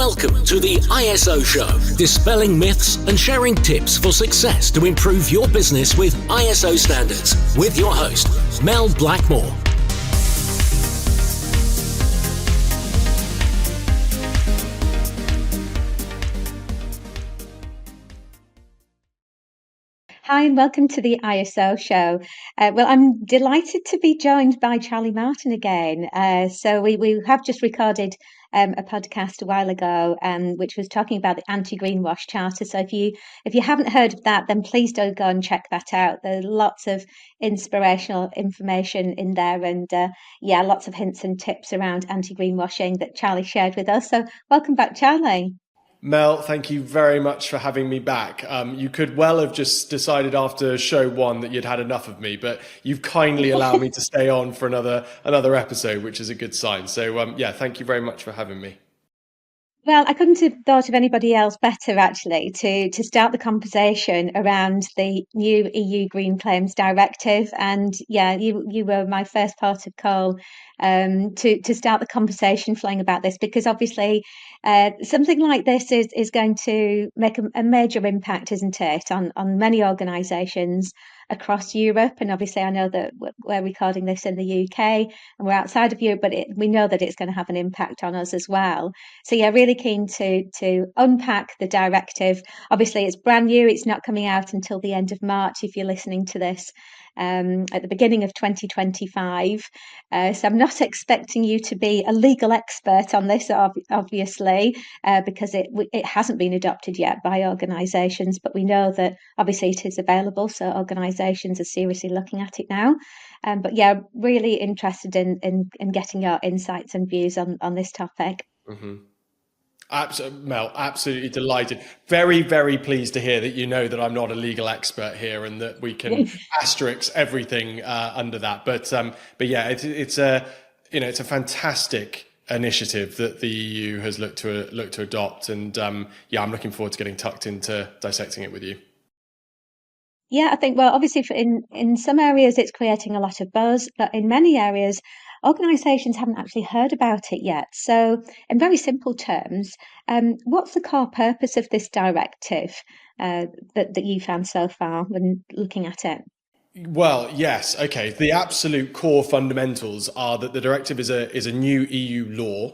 Welcome to the ISO Show, dispelling myths and sharing tips for success to improve your business with ISO standards, with your host, Mel Blackmore. Hi and welcome to the ISO Show. Well, I'm delighted to be joined by Charlie Martin again. So we have just recorded a podcast a while ago, which was talking about the Anti-Greenwash Charter. So if you haven't heard of that, then please do go and check that out. There's lots of inspirational information in there, and lots of hints and tips around anti-greenwashing that Charlie shared with us. So welcome back, Charlie. Mel, thank you very much for having me back. You could well have just decided after show one that you'd had enough of me, but you've kindly allowed me to stay on for another episode, which is a good sign. So thank you very much for having me. Well, I couldn't have thought of anybody else better, actually, to start the conversation around the new EU Green Claims Directive. And you were my first port of call to start the conversation flowing about this, because obviously something like this is going to make a major impact, isn't it, on many organisations across Europe. And obviously I know that we're recording this in the UK and we're outside of Europe, but we know that it's going to have an impact on us as well. So really keen to unpack the directive. Obviously it's brand new, it's not coming out until the end of March if you're listening to this at the beginning of 2025. So I'm not expecting you to be a legal expert on this, obviously, because it hasn't been adopted yet by organisations, but we know that obviously it is available, so organisations are seriously looking at it now. But really interested in getting your insights and views on this topic. Mm-hmm. Mel, absolutely delighted. Very, very pleased to hear that you know that I'm not a legal expert here and that we can asterisk everything under that. But it's a fantastic initiative that the EU has looked to adopt, and I'm looking forward to getting tucked into dissecting it with you. Yeah, I think, well, obviously in some areas it's creating a lot of buzz, but in many areas organisations haven't actually heard about it yet. So in very simple terms, what's the core purpose of this directive that you found so far when looking at it? Well, yes. Okay. The absolute core fundamentals are that the directive is a new EU law,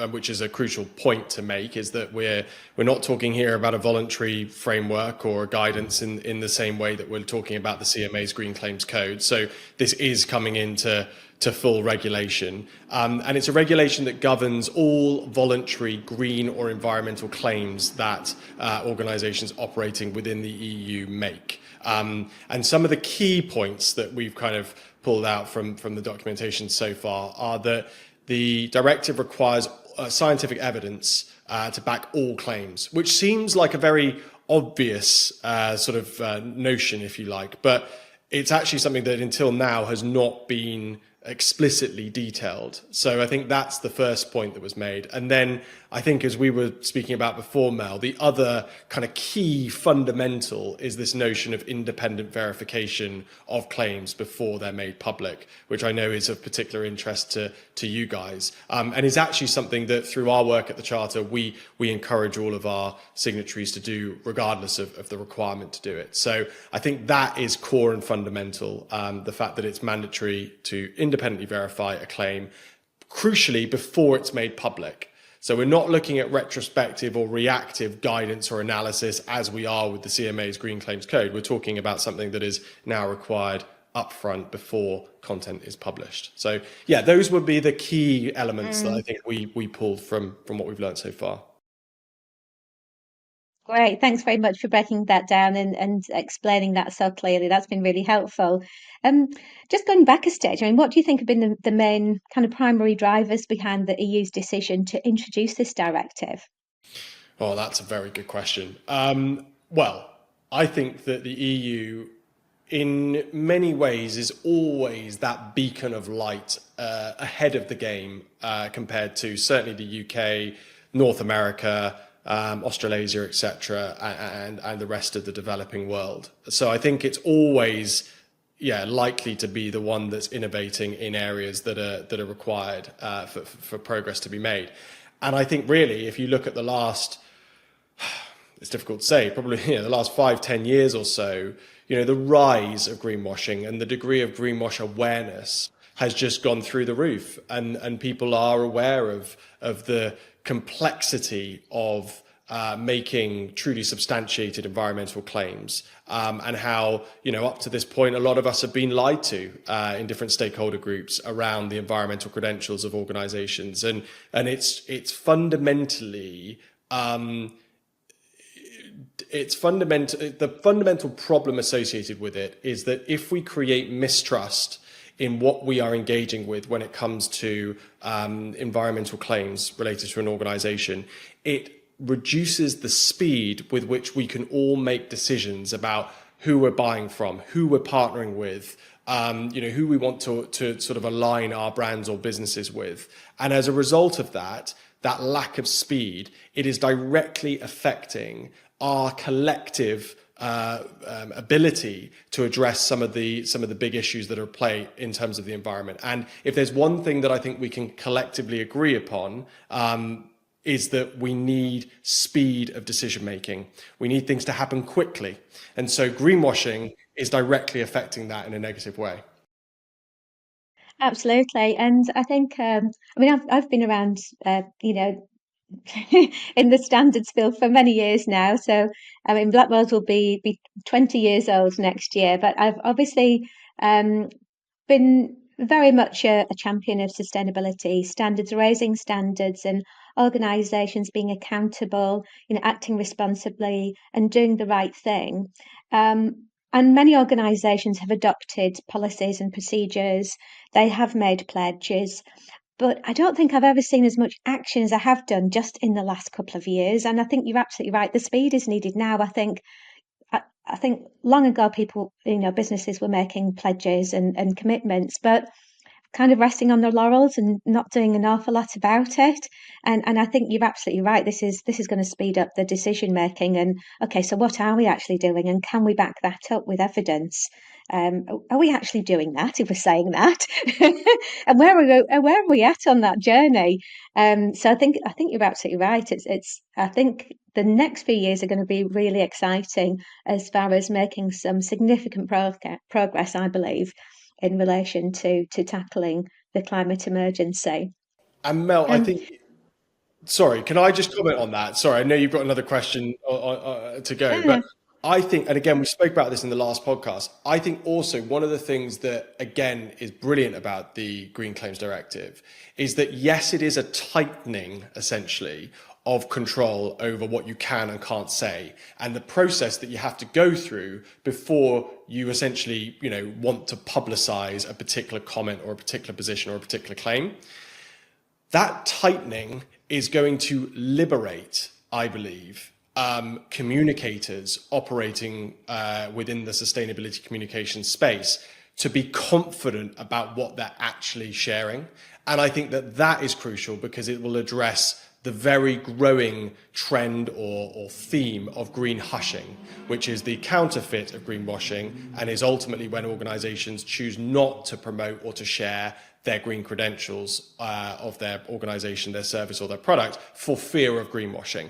which is a crucial point to make, is that we're not talking here about a voluntary framework or a guidance in the same way that we're talking about the CMA's Green Claims Code. So this is coming into full regulation. And it's a regulation that governs all voluntary green or environmental claims that organisations operating within the EU make. And some of the key points that we've kind of pulled out from the documentation so far are that the directive requires scientific evidence to back all claims, which seems like a very obvious notion, if you like, but it's actually something that until now has not been explicitly detailed. So I think that's the first point that was made. And then I think, as we were speaking about before, Mel, the other kind of key fundamental is this notion of independent verification of claims before they're made public, which I know is of particular interest to you guys, and is actually something that through our work at the Charter, we encourage all of our signatories to do, regardless of the requirement to do it. So I think that is core and fundamental, the fact that it's mandatory to independently verify a claim, crucially before it's made public. So we're not looking at retrospective or reactive guidance or analysis as we are with the CMA's Green Claims Code. We're talking about something that is now required upfront before content is published. So those would be the key elements that I think we pulled from what we've learned so far. Great. Thanks very much for breaking that down and explaining that so clearly. That's been really helpful. Just going back a stage, I mean, what do you think have been the main kind of primary drivers behind the EU's decision to introduce this directive? Oh, that's a very good question. Well, I think that the EU, in many ways, is always that beacon of light ahead of the game compared to certainly the UK, North America, Australasia, etc., and the rest of the developing world. So I think it's always likely to be the one that's innovating in areas that are required for progress to be made. And I think really, if you look at the last, it's difficult to say, probably the last 5, 10 years or so, the rise of greenwashing and the degree of greenwash awareness has just gone through the roof, and people are aware of the complexity of making truly substantiated environmental claims, and how up to this point a lot of us have been lied to in different stakeholder groups around the environmental credentials of organisations, and it's fundamentally. The fundamental problem associated with it is that if we create mistrust in what we are engaging with when it comes to environmental claims related to an organization, it reduces the speed with which we can all make decisions about who we're buying from, who we're partnering with, who we want to sort of align our brands or businesses with. And as a result of that lack of speed, it is directly affecting our collective ability to address some of the big issues that are at play in terms of the environment. And if there's one thing that I think we can collectively agree upon, is that we need speed of decision making. We need things to happen quickly. And so greenwashing is directly affecting that in a negative way. Absolutely. And I think, I've been around, in the standards field for many years now. So, Blackmores will be 20 years old next year, but I've obviously been very much a champion of sustainability standards, raising standards, and organisations being accountable, acting responsibly and doing the right thing. And many organisations have adopted policies and procedures. They have made pledges, but I don't think I've ever seen as much action as I have done just in the last couple of years. And I think you're absolutely right. The speed is needed now. I think long ago people, businesses were making pledges and commitments, but kind of resting on their laurels and not doing an awful lot about it. And I think you're absolutely right. This is going to speed up the decision making. And okay, so what are we actually doing, and can we back that up with evidence? Are we actually doing that if we're saying that? And where are we at on that journey? So I think you're absolutely right. It's I think the next few years are going to be really exciting as far as making some significant progress, I believe, in relation to tackling the climate emergency. And Mel, I Um, think, sorry, can I just comment on that? Sorry, I know you've got another question to go, but yeah, I think, and again, we spoke about this in the last podcast. I think also one of the things that, again, is brilliant about the Green Claims Directive is that, yes, it is a tightening, essentially, of control over what you can and can't say, and the process that you have to go through before you essentially, want to publicize a particular comment or a particular position or a particular claim. That tightening is going to liberate, I believe, communicators operating within the sustainability communication space to be confident about what they're actually sharing. And I think that is crucial because it will address the very growing trend or theme of green hushing, which is the counterfeit of greenwashing, and is ultimately when organizations choose not to promote or to share their green credentials of their organization, their service or their product for fear of greenwashing.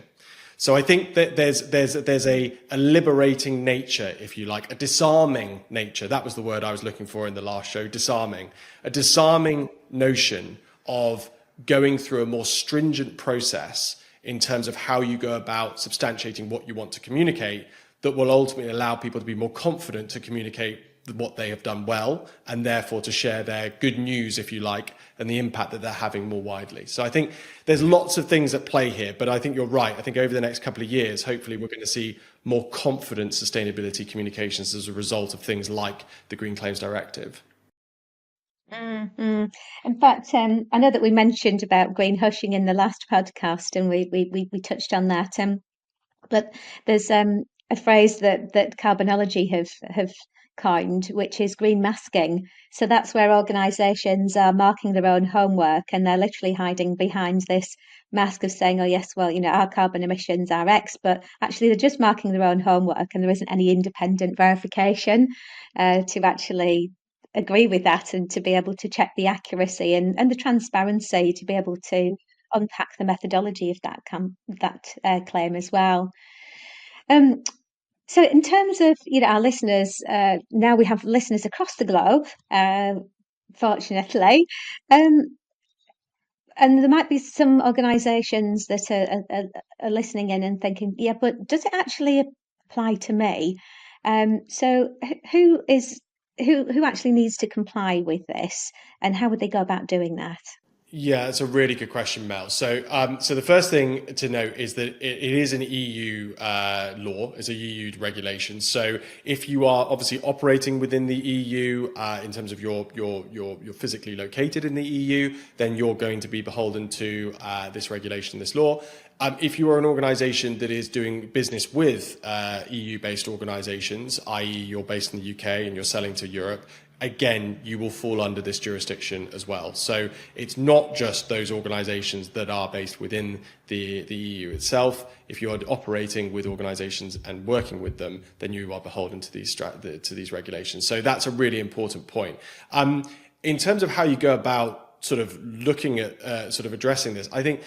So I think that there's a liberating nature, if you like, a disarming nature. That was the word I was looking for in the last show, disarming. A disarming notion of going through a more stringent process in terms of how you go about substantiating what you want to communicate that will ultimately allow people to be more confident to communicate what they have done well, and therefore to share their good news, if you like, and the impact that they're having more widely. So I think there's lots of things at play here, but I think you're right. I think over the next couple of years, hopefully we're going to see more confident sustainability communications as a result of things like the Green Claims Directive. mm-hmm. In fact, I know that we mentioned about green hushing in the last podcast, and we touched on that. But there's a phrase that Carbonology have coined, which is green masking. So that's where organisations are marking their own homework, and they're literally hiding behind this mask of saying, "Oh yes, well, our carbon emissions are X," but actually they're just marking their own homework, and there isn't any independent verification to actually agree with that and to be able to check the accuracy and the transparency to be able to unpack the methodology of that claim as well. So in terms of our listeners, now we have listeners across the globe, fortunately. And there might be some organisations that are listening in and thinking, yeah, but does it actually apply to me? So who actually needs to comply with this, and how would they go about doing that? Yeah, it's a really good question, Mel. So, so the first thing to note is that it is an EU law, it's a EU regulation. So, if you are obviously operating within the EU in terms of you're physically located in the EU, then you're going to be beholden to this regulation, this law. If you are an organisation that is doing business with EU-based organisations, i.e., you're based in the UK and you're selling to Europe, again, you will fall under this jurisdiction as well. So it's not just those organisations that are based within the EU itself. If you are operating with organisations and working with them, then you are beholden to these regulations. So that's a really important point. In terms of how you go about sort of looking at sort of addressing this, I think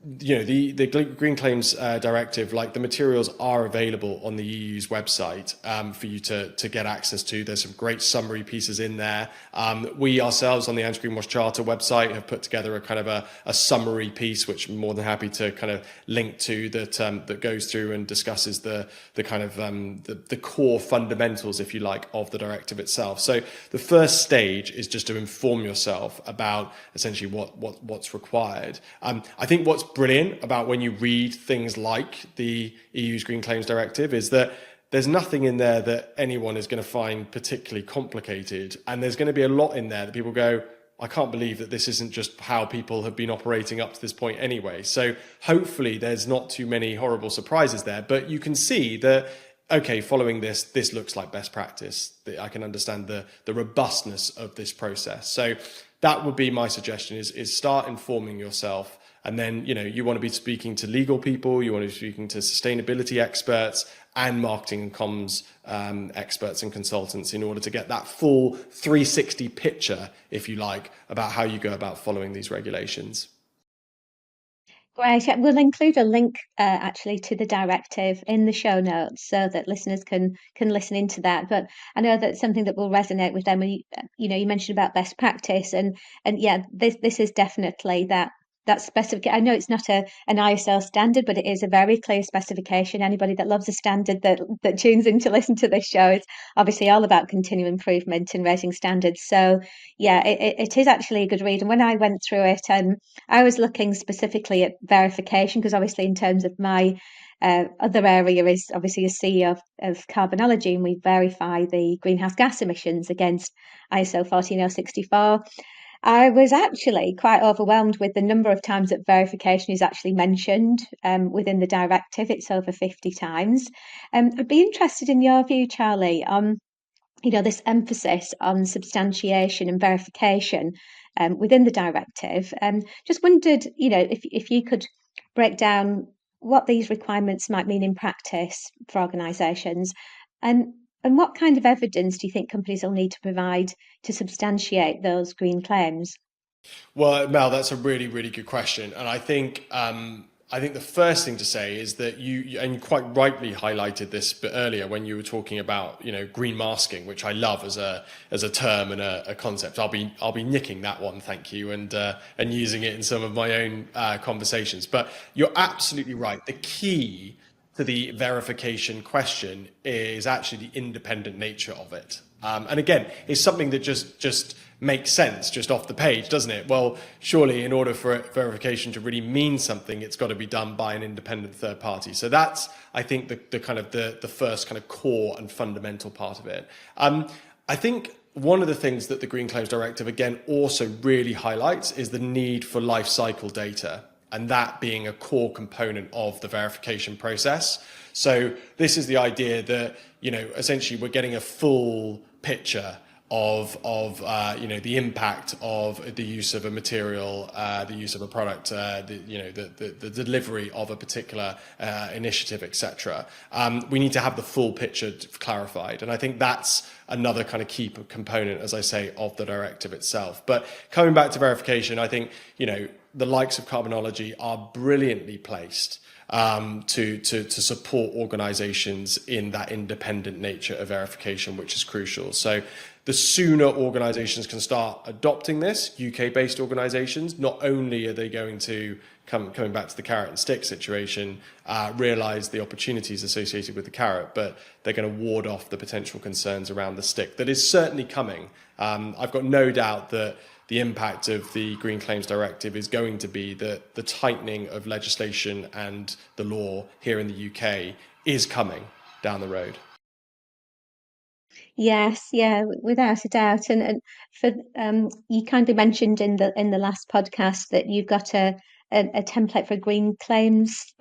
the Green Claims Directive, like the materials are available on the EU's website for you to get access to. There's some great summary pieces in there. We ourselves on the Anti-Greenwash Charter website have put together a kind of a summary piece, which I'm more than happy to kind of link to, that goes through and discusses the kind of the core fundamentals, if you like, of the directive itself. So the first stage is just to inform yourself about essentially what's required. I think what's brilliant about when you read things like the EU's Green Claims Directive is that there's nothing in there that anyone is going to find particularly complicated. And there's going to be a lot in there that people go, I can't believe that this isn't just how people have been operating up to this point anyway. So hopefully there's not too many horrible surprises there, but you can see that, okay, following this looks like best practice. I can understand the robustness of this process. So that would be my suggestion is start informing yourself. And then, you want to be speaking to legal people, you want to be speaking to sustainability experts and marketing and comms experts and consultants in order to get that full 360 picture, if you like, about how you go about following these regulations. Great. We'll include a link actually to the directive in the show notes so that listeners can listen into that. But I know that's something that will resonate with them. You mentioned about best practice, and yeah, this is definitely that specification. I know it's not an ISO standard, but it is a very clear specification. Anybody that loves a standard that tunes in to listen to this show is obviously all about continual improvement and raising standards. So yeah, it is actually a good read. And when I went through it, I was looking specifically at verification, because obviously in terms of my other area is obviously as CEO of Carbonology, and we verify the greenhouse gas emissions against ISO 14064. I was actually quite overwhelmed with the number of times that verification is actually mentioned within the directive. It's over 50 times. I'd be interested in your view, Charlie, on this emphasis on substantiation and verification within the directive. Just wondered, if you could break down what these requirements might mean in practice for organisations, and what kind of evidence do you think companies will need to provide to substantiate those green claims? Well, Mel, that's a really, really good question. And I think the first thing to say is that you quite rightly highlighted this bit earlier when you were talking about, green masking, which I love as a term and a concept. I'll be nicking that one, thank you, and using it in some of my own conversations. But you're absolutely right. The key to the verification question is actually the independent nature of it. And again, it's something that just makes sense just off the page, doesn't it? Well, surely in order for verification to really mean something, it's got to be done by an independent third party. So that's, I think, the first kind of core and fundamental part of it. I think one of the things that the Green Claims Directive, again, also really highlights is the need for life cycle data, and that being a core component of the verification process. So this is the idea that, essentially we're getting a full picture the impact of the use of a material, the use of a product, the delivery of a particular initiative, etc. We need to have the full picture clarified, and I think that's another kind of key component, as I say, of the directive itself. But coming back to verification, I think the likes of Carbonology are brilliantly placed to support organisations in that independent nature of verification, which is crucial. So the sooner organisations can start adopting this, UK-based organisations, not only are they going to, coming back to the carrot and stick situation, realise the opportunities associated with the carrot, but they're going to ward off the potential concerns around the stick. That is certainly coming. I've got no doubt that the impact of the Green Claims Directive is going to be that the tightening of legislation and the law here in the UK is coming down the road. Yes, yeah, without a doubt. And for you kindly mentioned in the last podcast that you've got a template for green claims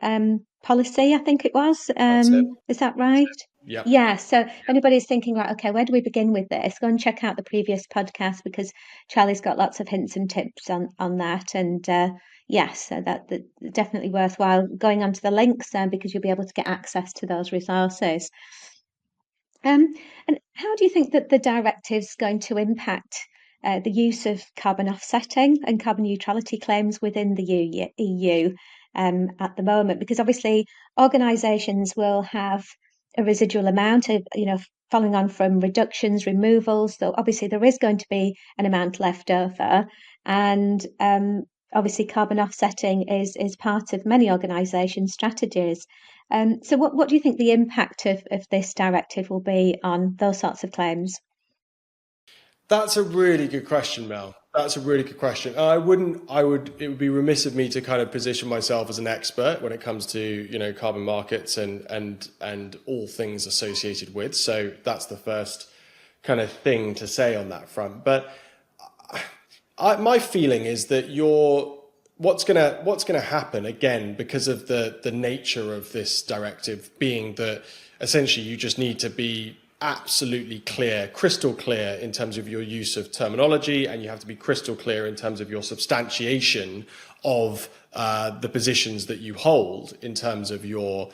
policy, I think it was. That's it. Is that right? Yeah. Yeah. So if anybody's thinking, right, okay, where do we begin with this? Go and check out the previous podcast because Charlie's got lots of hints and tips on that. And yes, so that definitely worthwhile going onto the links because you'll be able to get access to those resources. And how do you think that the directive's going to impact the use of carbon offsetting and carbon neutrality claims within the EU at the moment? Because obviously organisations will have a residual amount of, following on from reductions, removals. So obviously there is going to be an amount left over. And obviously carbon offsetting is part of many organisations' strategies. So what do you think the impact of this directive will be on those sorts of claims? That's a really good question, Mel. That's a really good question. It would be remiss of me to kind of position myself as an expert when it comes to, carbon markets and all things associated with. So that's the first kind of thing to say on that front. But my feeling is that what's gonna happen again, because of the nature of this directive being that essentially you just need to be absolutely clear, crystal clear in terms of your use of terminology, and you have to be crystal clear in terms of your substantiation of the positions that you hold in terms of your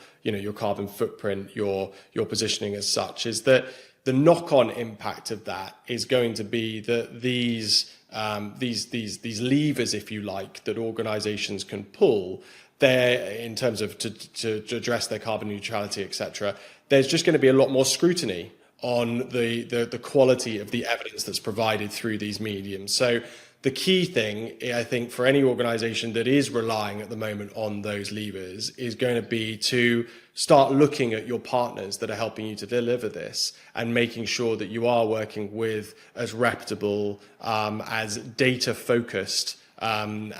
carbon footprint, your positioning as such, is that the knock-on impact of that is going to be that these levers, if you like, that organizations can pull there in terms of to address their carbon neutrality, etc. There's just going to be a lot more scrutiny on the quality of the evidence that's provided through these mediums. So the key thing, I think, for any organization that is relying at the moment on those levers is going to be to start looking at your partners that are helping you to deliver this and making sure that you are working with as reputable, as data focused, and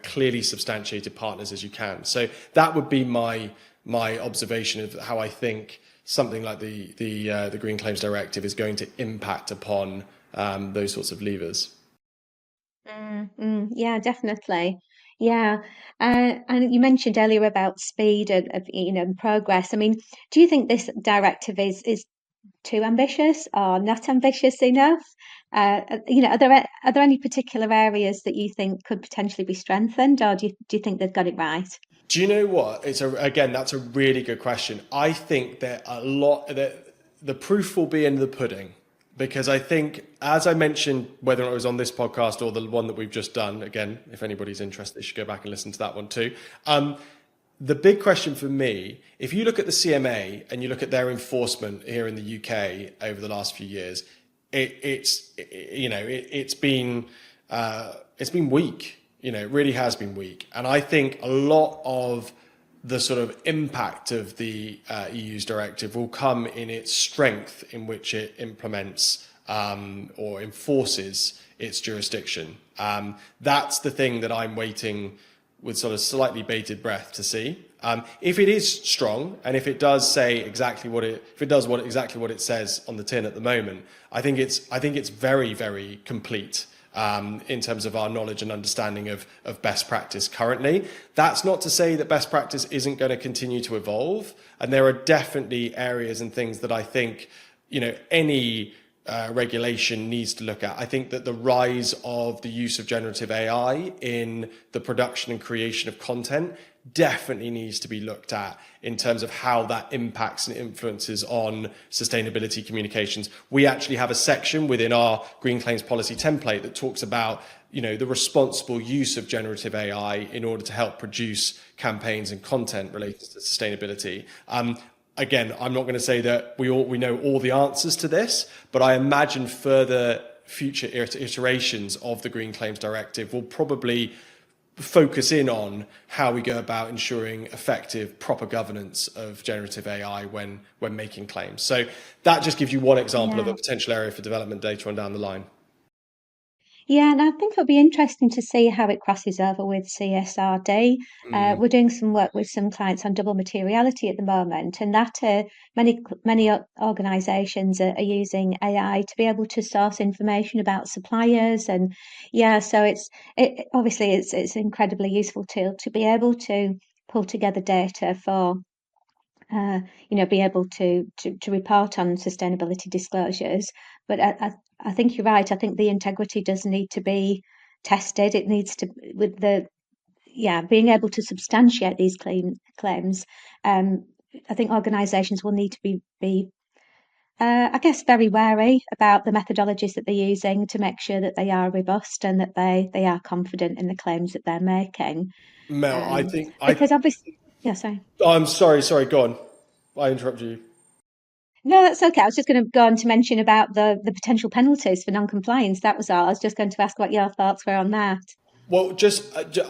clearly substantiated partners as you can. So that would be my observation of how I think something like the Green Claims Directive is going to impact upon those sorts of levers. Yeah, definitely. Yeah, and you mentioned earlier about speed and progress. I mean, do you think this directive is too ambitious or not ambitious enough? Are there any particular areas that you think could potentially be strengthened, or do you think they've got it right? Do you know what? That's a really good question. I think that the proof will be in the pudding, because I think, as I mentioned, whether it was on this podcast or the one that we've just done, again, if anybody's interested, they should go back and listen to that one too. The big question for me, if you look at the CMA and you look at their enforcement here in the UK over the last few years, it's been weak. It really has been weak. And I think a lot of the sort of impact of the EU's directive will come in its strength in which it implements or enforces its jurisdiction. That's the thing that I'm waiting with sort of slightly bated breath to see. If it is strong, and if it does say exactly what it says on the tin at the moment, I think it's very, very complete. In terms of our knowledge and understanding of best practice currently. That's not to say that best practice isn't going to continue to evolve. And there are definitely areas and things that I think, any regulation needs to look at. I think that the rise of the use of generative AI in the production and creation of content definitely needs to be looked at in terms of how that impacts and influences on sustainability communications. We actually have a section within our Green Claims Policy template that talks about, the responsible use of generative AI in order to help produce campaigns and content related to sustainability. Again, I'm not going to say that we know all the answers to this, but I imagine further future iterations of the Green Claims Directive will probably focus in on how we go about ensuring effective, proper governance of generative AI when making claims. So that just gives you one example of a potential area for development later on down the line. Yeah, and I think it'll be interesting to see how it crosses over with CSRD. We're doing some work with some clients on double materiality at the moment, and that many organisations are using AI to be able to source information about suppliers, and so obviously it's an incredibly useful tool to be able to pull together data for be able to report on sustainability disclosures. But I think you're right. I think the integrity does need to be tested. It needs to, with being able to substantiate these claims. I think organisations will need to be I guess, very wary about the methodologies that they're using to make sure that they are robust and that they are confident in the claims that they're making. Mel, Because obviously, yeah, sorry. I'm sorry, go on. I interrupted you. No, that's okay. I was just going to go on to mention about the potential penalties for non-compliance. That was all. I was just going to ask what your thoughts were on that. Well,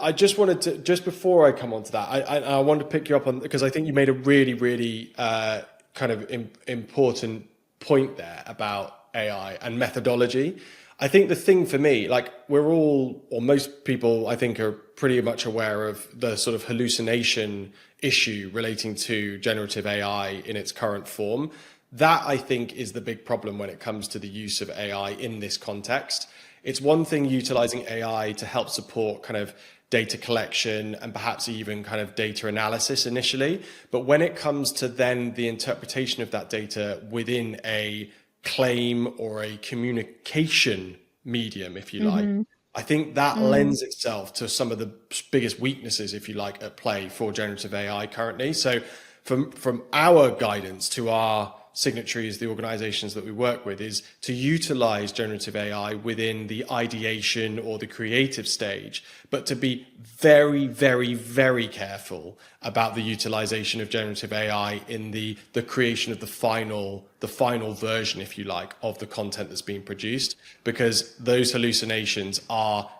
I just wanted to, just before I come on to that, I wanted to pick you up on, because I think you made a really, really kind of important point there about AI and methodology. I think the thing for me, like we're all, or most people, I think, are pretty much aware of the sort of hallucination issue relating to generative AI in its current form. That, I think, is the big problem when it comes to the use of AI in this context. It's one thing utilizing AI to help support kind of data collection and perhaps even kind of data analysis initially. But when it comes to then the interpretation of that data within a claim or a communication medium, if you like, I think that lends itself to some of the biggest weaknesses, if you like, at play for generative AI currently. So from our guidance to our signatories, the organizations that we work with, is to utilize generative AI within the ideation or the creative stage, but to be very, very, very careful about the utilization of generative AI in the creation of the final version, if you like, of the content that's being produced, because those hallucinations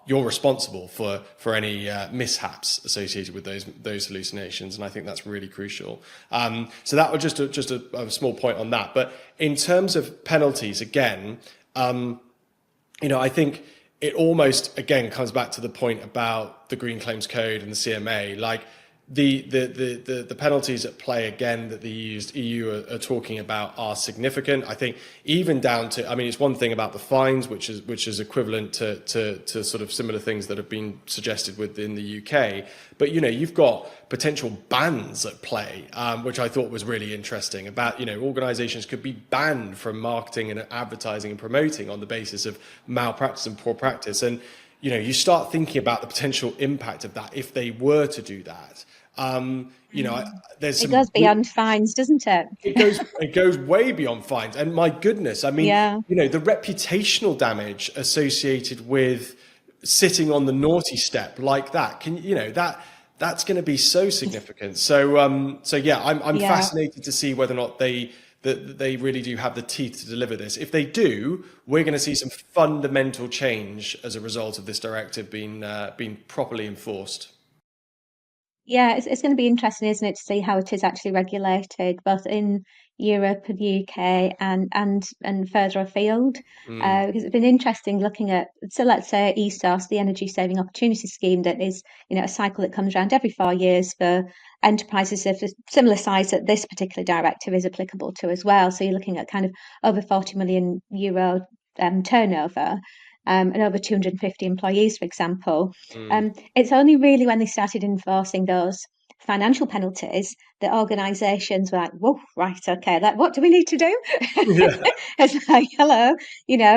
you're responsible for any mishaps associated with those hallucinations, and I think that's really crucial. So that was just a small point on that. But in terms of penalties, again, I think it almost again comes back to the point about the Green Claims Code and the CMA. Like the penalties at play again that the EU are talking about are significant. I think even down to, I mean, it's one thing about the fines, which is equivalent to sort of similar things that have been suggested within the UK. But you've got potential bans at play, which I thought was really interesting. About organisations could be banned from marketing and advertising and promoting on the basis of malpractice and poor practice. And you start thinking about the potential impact of that if they were to do that. It goes beyond fines, doesn't it? It goes way beyond fines. And my goodness, I mean, Yeah. the reputational damage associated with sitting on the naughty step like that, that's going to be so significant. So yeah, I'm fascinated to see whether or not they really do have the teeth to deliver this. If they do, we're going to see some fundamental change as a result of this directive being properly enforced. Yeah, it's going to be interesting, isn't it, to see how it is actually regulated, both in Europe and the UK and further afield. Because it's been interesting looking at, so let's say ESOS, the Energy Saving Opportunity Scheme, that is, a cycle that comes around every 4 years for enterprises of a similar size that this particular directive is applicable to as well. So you're looking at kind of over 40 million euro turnover. And over 250 employees, for example. It's only really when they started enforcing those financial penalties, the organisations were like, whoa, right, okay, like, what do we need to do? Yeah. It's like, hello,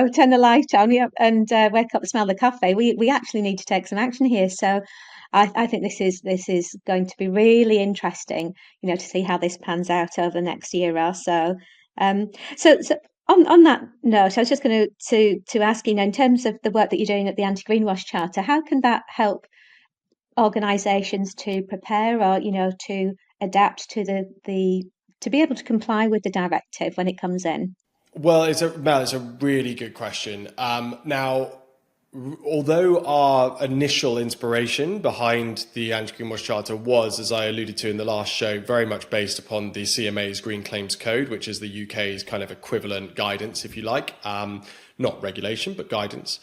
turn the light on, and wake up, smell the coffee. We actually need to take some action here. So I think this is going to be really interesting, to see how this pans out over the next year or so. So on that note, I was just going to ask, in terms of the work that you're doing at the Anti-Greenwash Charter, how can that help organisations to prepare, or to adapt to the to be able to comply with the directive when it comes in? Well, it's a really good question. Now, although our initial inspiration behind the Anti-Greenwash Charter was, as I alluded to in the last show, very much based upon the CMA's Green Claims Code, which is the UK's kind of equivalent guidance, if you like, not regulation, but guidance.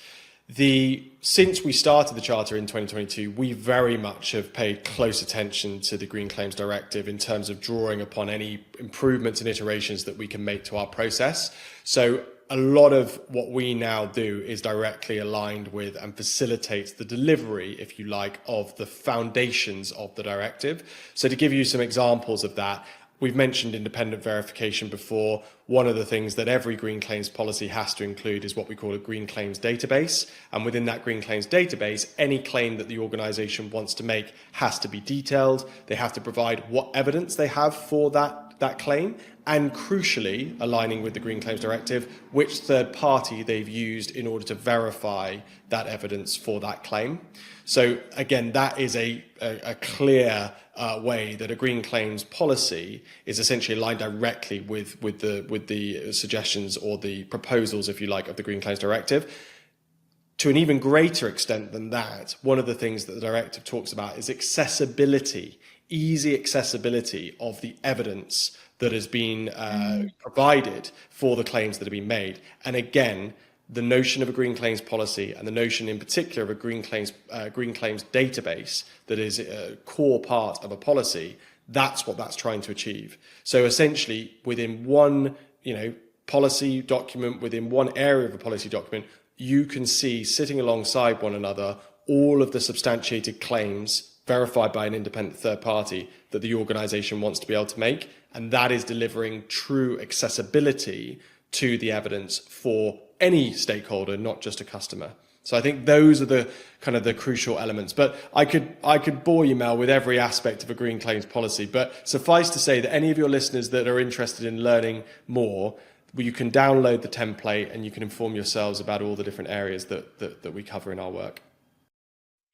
Since we started the Charter in 2022, we very much have paid close attention to the Green Claims Directive in terms of drawing upon any improvements and iterations that we can make to our process. So a lot of what we now do is directly aligned with and facilitates the delivery, if you like, of the foundations of the directive. So to give you some examples of that, we've mentioned independent verification before. One of the things that every green claims policy has to include is what we call a green claims database. And within that green claims database, any claim that the organisation wants to make has to be detailed. They have to provide what evidence they have for that claim, and crucially, aligning with the Green Claims Directive, which third party they've used in order to verify that evidence for that claim. So again, that is a clear way that a green claims policy is essentially aligned directly with the suggestions or the proposals, if you like, of the Green Claims Directive. To an even greater extent than that, one of the things that the directive talks about is accessibility, easy accessibility of the evidence that has been provided for the claims that have been made. And again, the notion of a green claims policy, and the notion in particular of a green claims database that is a core part of a policy, that's what that's trying to achieve. So essentially, within one policy document, within one area of a policy document, you can see, sitting alongside one another, all of the substantiated claims verified by an independent third party that the organisation wants to be able to make. And that is delivering true accessibility to the evidence for any stakeholder, not just a customer. So I think those are the kind of the crucial elements. But I could bore you, Mel, with every aspect of a green claims policy. But suffice to say that any of your listeners that are interested in learning more, you can download the template and you can inform yourselves about all the different areas that we cover in our work.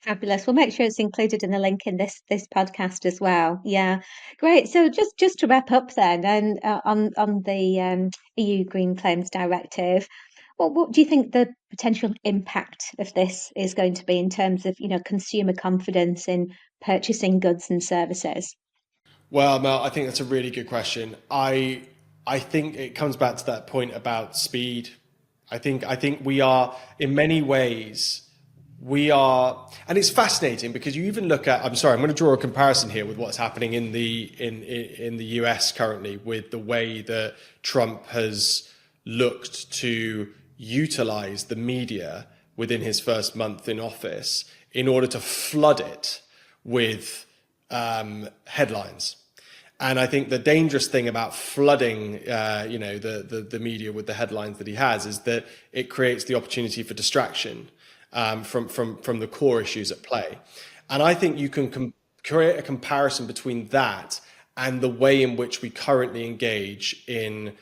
Fabulous. We'll make sure it's included in the link in this podcast as well. Yeah, great. So just to wrap up then, and on the EU Green Claims Directive, what do you think the potential impact of this is going to be in terms of consumer confidence in purchasing goods and services? Well, Mel, I think that's a really good question. I think it comes back to that point about speed. I think we are, in many ways, and it's fascinating because you even look at, I'm going to draw a comparison here with what's happening in the US currently, with the way that Trump has looked to utilize the media within his first month in office in order to flood it with headlines. And I think the dangerous thing about flooding, the media with the headlines that he has, is that it creates the opportunity for distraction from the core issues at play. And I think you can create a comparison between that and the way in which we currently engage in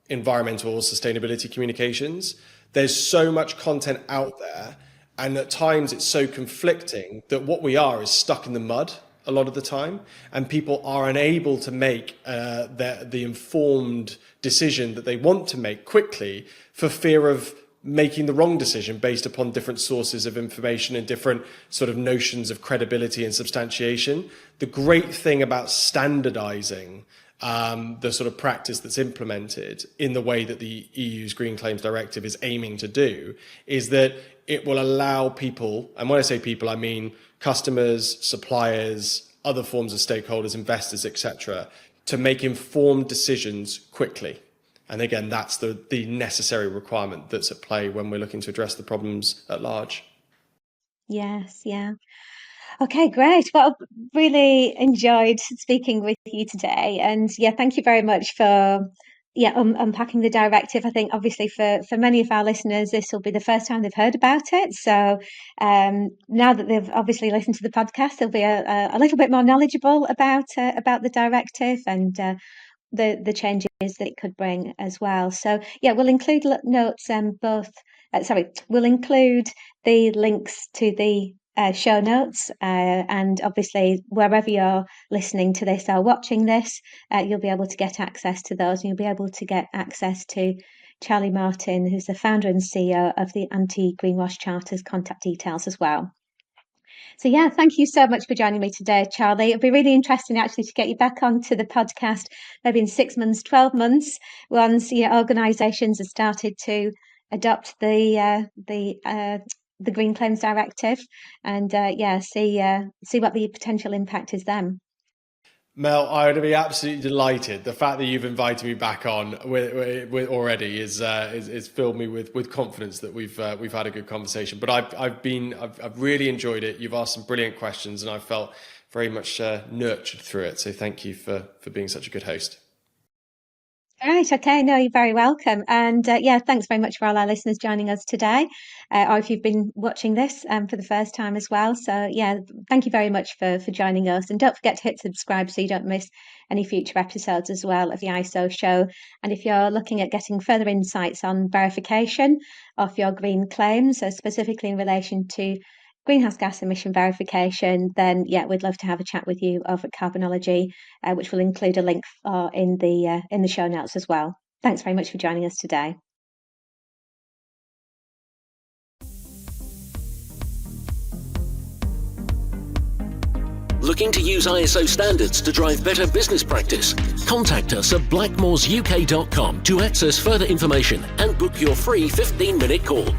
environmental or sustainability communications. There's so much content out there, and at times it's so conflicting that what we are is stuck in the mud a lot of the time, and people are unable to make the informed decision that they want to make quickly for fear of making the wrong decision based upon different sources of information and different sort of notions of credibility and substantiation. The great thing about standardizing the sort of practice that's implemented in the way that the EU's Green Claims Directive is aiming to do is that it will allow people, and when I say people, I mean customers, suppliers, other forms of stakeholders, investors, etc., to make informed decisions quickly. And again, that's the necessary requirement that's at play when we're looking to address the problems at large. Yes, yeah. Okay, great. Well, really enjoyed speaking with you today. And yeah, thank you very much for unpacking the directive. I think obviously for many of our listeners, this will be the first time they've heard about it. So now that they've obviously listened to the podcast, they'll be a little bit more knowledgeable about the directive and the changes that it could bring as well. So yeah, we'll include notes we'll include the links to the show notes, and obviously wherever you're listening to this or watching this, you'll be able to get access to those, and you'll be able to get access to Charlie Martin, who's the founder and CEO of the Anti-Greenwash Charter's contact details as well. So yeah, thank you so much for joining me today, Charlie. It'll be really interesting actually to get you back onto the podcast, maybe in 6 months, 12 months, once organisations have started to adopt the Green Claims Directive, and see what the potential impact is then. Mel, I would be absolutely delighted. The fact that you've invited me back on with already is filled me with confidence that we've had a good conversation. But I've really enjoyed it. You've asked some brilliant questions, and I've felt very much nurtured through it. So thank you for being such a good host. Right, okay, no, you're very welcome. And thanks very much for all our listeners joining us today, or if you've been watching this for the first time as well. So yeah, thank you very much for joining us. And don't forget to hit subscribe so you don't miss any future episodes as well of the ISO show. And if you're looking at getting further insights on verification of your green claims, specifically in relation to greenhouse gas emission verification, then yeah, we'd love to have a chat with you over at Carbonology, which will include a link in the show notes as well. Thanks very much for joining us today. Looking to use ISO standards to drive better business practice? Contact us at blackmoresuk.com to access further information and book your free 15-minute call.